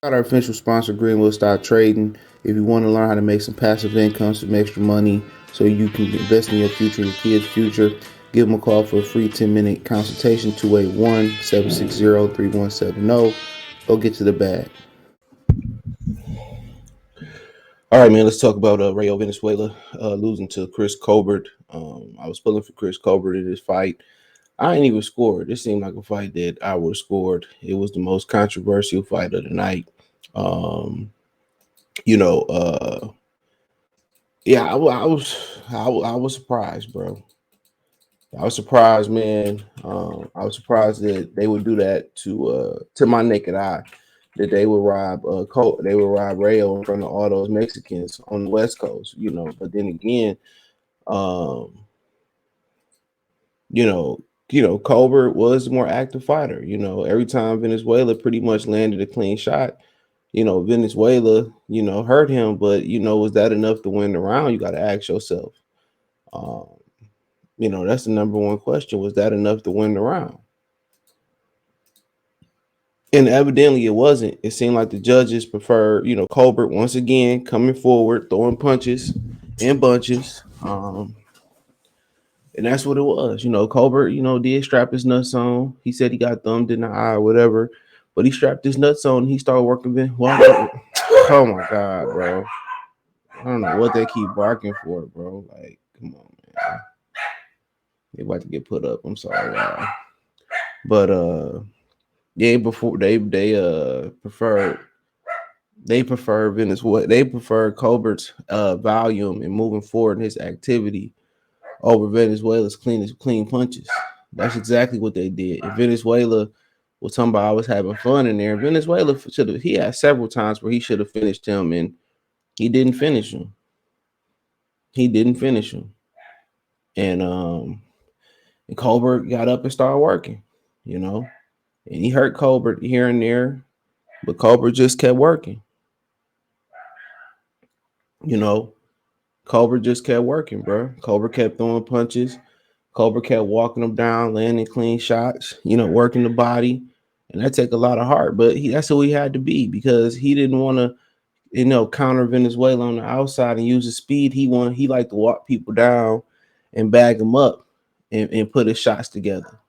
Got our official sponsor, Greenwood Stock Trading. If you want to learn how to make some passive income, some extra money, so you can invest in your future and your kids' future, give them a call for a free 10-minute consultation, 281-760-3170. Go get to the bag. All right, man, let's talk about Rayo Venezuela losing to Chris Colbert. I was pulling for Chris Colbert in this fight. I ain't even scored. This seemed like a fight that I would have scored. It was the most controversial fight of the night. Um, you know, yeah, I was surprised, bro. I was surprised, man. I was surprised that they would do that to my naked eye. That they would rob they would rob Rayo in front of all those Mexicans on the West Coast, But then again, um, you know, Colbert was a more active fighter. Every time Venezuela pretty much landed a clean shot, Venezuela, hurt him, but was that enough to win the round? You got to ask yourself. Um, that's the number one question. Was that enough to win the round? And evidently it wasn't. It seemed like the judges preferred, Colbert once again coming forward, throwing punches in bunches. And that's what it was. Colbert, did strap his nuts on. He said he got thumbed in the eye or whatever, but he strapped his nuts on and he started working. Oh my God, bro. I don't know what they keep barking for, bro. Like, come on, man. They about to get put up. I'm sorry, y'all. But yeah, before they prefer Venezuela. They prefer Colbert's volume and moving forward in his activity over Venezuela's clean punches. That's exactly what they did. If Venezuela was talking about I was having fun in there, Venezuela should have. He had several times where he should have finished him, and he didn't finish him. He didn't finish him, and Colbert got up and started working, and he hurt Colbert here and there, but Colbert just kept working. Colbert just kept working, bro. Colbert kept throwing punches. Colbert kept walking them down, landing clean shots, working the body. And that take a lot of heart. But that's who he had to be because he didn't want to, counter Venezuela on the outside and use his speed. He liked to walk people down and bag them up and put his shots together.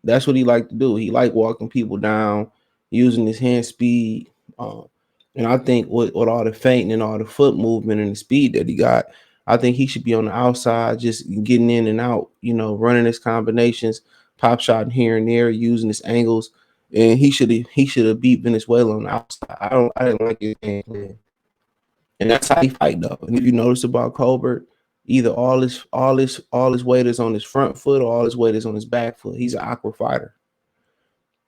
That's what he liked to do. He liked walking people down, using his hand speed. And I think with all the feinting and all the foot movement and the speed that he got, I think he should be on the outside, just getting in and out, running his combinations, pop shot here and there, using his angles. And he should have beat Venezuela on the outside. I didn't like his game plan. And that's how he fight though. And if you notice about Colbert, either all his weight is on his front foot or all his weight is on his back foot. He's an awkward fighter.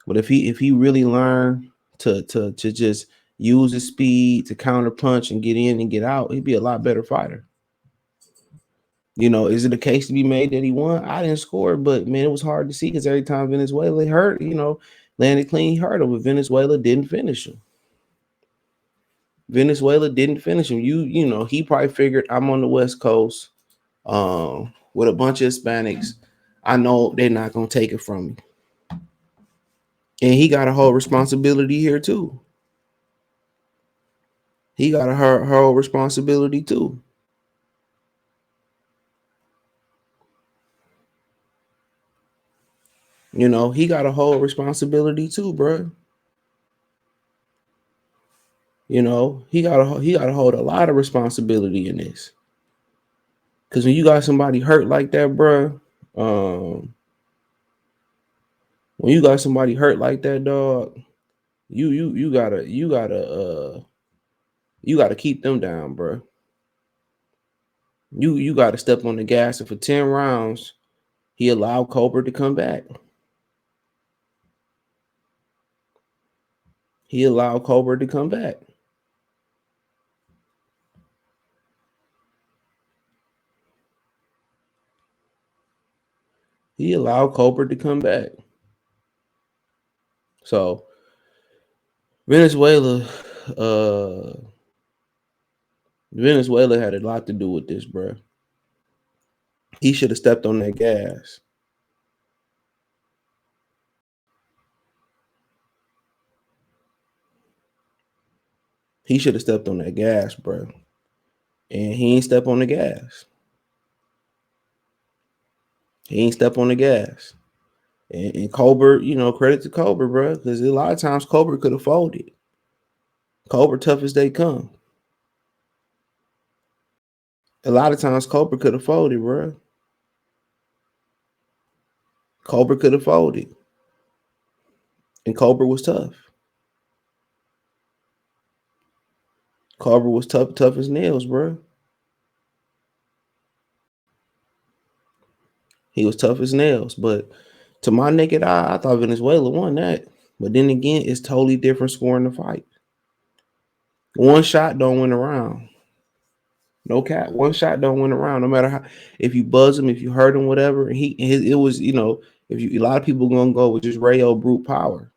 But if he really learned to just use his speed to counter punch and get in and get out, he'd be a lot better fighter. Is it a case to be made that he won? I didn't score, but man, it was hard to see because every time Venezuela hurt, landed clean, he hurt him, but Venezuela didn't finish him. Venezuela didn't finish him. He probably figured I'm on the West Coast, with a bunch of Hispanics. I know they're not gonna take it from me. And he got a whole responsibility here too. He got a whole responsibility too. He got a whole responsibility too, bro. He got to hold a lot of responsibility in this. Because when you got somebody hurt like that, bro, when you got somebody hurt like that, dog, you gotta keep them down, bro. You gotta step on the gas, and for 10 rounds, he allowed Colbert to come back. He allowed Colbert to come back. He allowed Colbert to come back. So Venezuela, uh, Venezuela had a lot to do with this, bro. He should have stepped on that gas. He should have stepped on that gas, bro. And he ain't step on the gas. He ain't step on the gas. And Colbert, credit to Colbert, bro, because a lot of times Colbert could have folded. Colbert tough as they come. A lot of times Colbert could have folded, bro. Colbert could have folded. And Colbert was tough. Colbert was tough as nails, bro. He was tough as nails. But to my naked eye, I thought Venezuela won that. But then again, it's totally different scoring the fight. One shot don't win a round. No cap. One shot don't win a round. No matter how, if you buzz him, if you hurt him, whatever. And it was, if you, a lot of people gonna go with just Rayo brute power.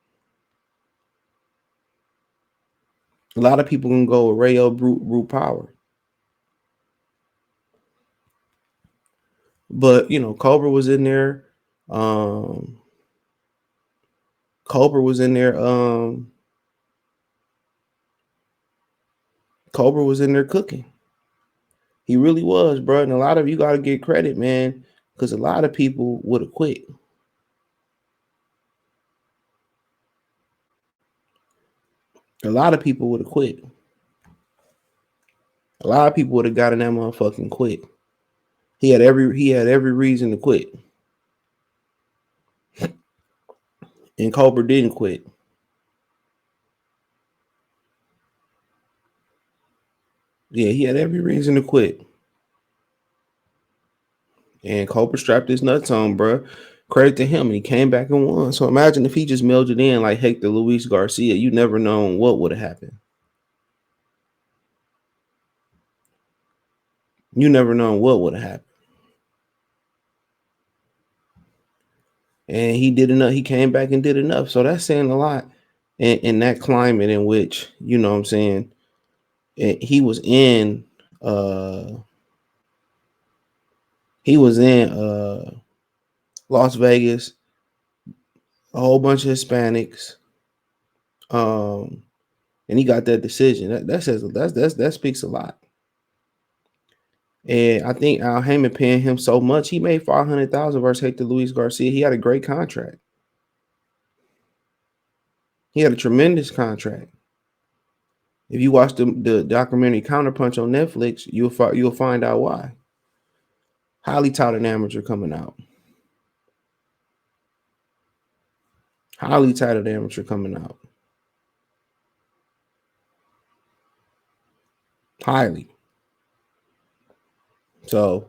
A lot of people gonna go with Rayo brute power. But Colbert was in there. Colbert was in there. Colbert was in there cooking. He really was, bro. And a lot of you got to get credit, man, because a lot of people would have quit. A lot of people would have quit. A lot of people would have got in that motherfucking quit. He had every reason to quit. And Colbert didn't quit. Yeah, he had every reason to quit. And Colbert strapped his nuts on, bro. Credit to him. And he came back and won. So imagine if he just melded in like Hector Luis Garcia. You never known what would have happened. You never known what would have happened. And he did enough. He came back and did enough. So that's saying a lot in that climate in which, you know what I'm saying, he was in Las Vegas, a whole bunch of Hispanics, and he got that decision. That speaks a lot. And I think Al Heyman paying him so much, he made $500,000 versus Hector Luis Garcia. He had a great contract. He had a tremendous contract. If you watch the documentary Counterpunch on Netflix, you'll find out why. Highly touted amateur coming out. Highly touted amateur coming out. Highly. So,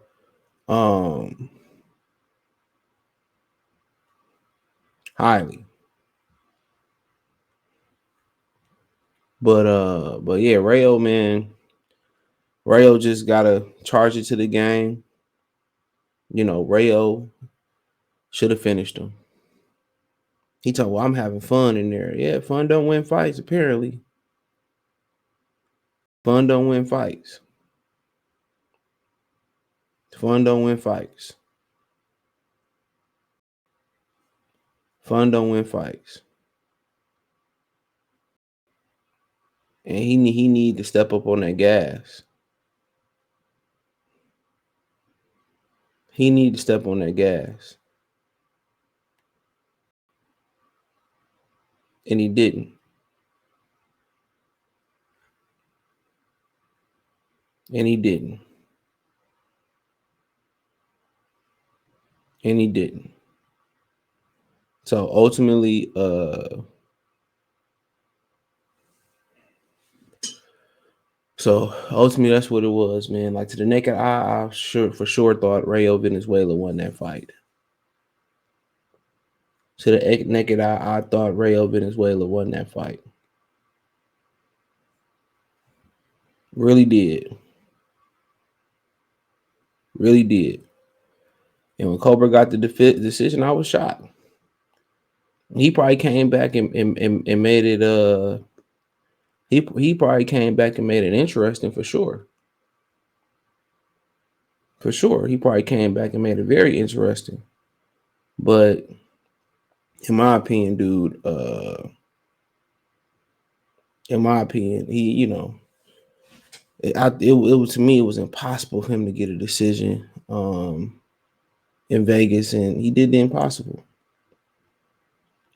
highly. But yeah, Rayo, man. Rayo just gotta charge it to the game. Rayo should have finished him. He told, well, I'm having fun in there. Yeah, fun don't win fights, apparently. Fun don't win fights. Fun don't win fights. Fun don't win fights. And he need to step up on that gas. He need to step on that gas. And he didn't. And he didn't. And he didn't. So ultimately, that's what it was, man. Like, to the naked eye, I for sure thought Rayo Venezuela won that fight. To the naked eye, I thought Rayo Venezuela won that fight. Really did. Really did. And when Colbert got the decision, I was shocked. He probably came back and made it he probably came back and made it interesting for sure. For sure. He probably came back and made it very interesting. But in my opinion, dude, he, it was, to me, it was impossible for him to get a decision in Vegas, and he did the impossible.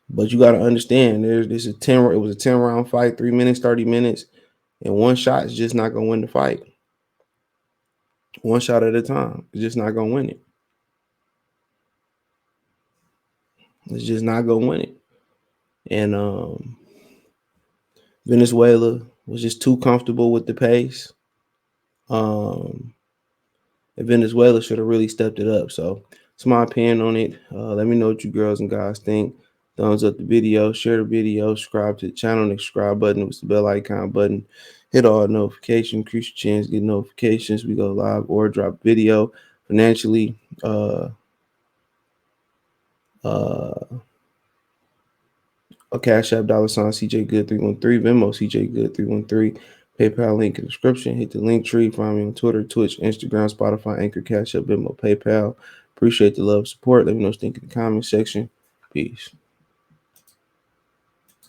But you got to understand, there's a 10. It was a 10 round fight, 3 minutes, 30 minutes, and one shot is just not gonna win the fight. One shot at a time, it's just not gonna win it. It's just not gonna win it. And Venezuela was just too comfortable with the pace. And Venezuela should have really stepped it up. So it's my opinion on it. Let me know what you girls and guys think. Thumbs up the video, share the video, subscribe to the channel, the subscribe button with the bell icon button. Hit all notifications, increase your chance, get notifications. We go live or drop video financially. A Cash App $ CJ Good 313, Venmo CJ Good 313, PayPal link in the description. Hit the link tree. Find me on Twitter, Twitch, Instagram, Spotify, Anchor, Cash App, Venmo, PayPal. Appreciate the love, support. Let me know what you think in the comment section. Peace.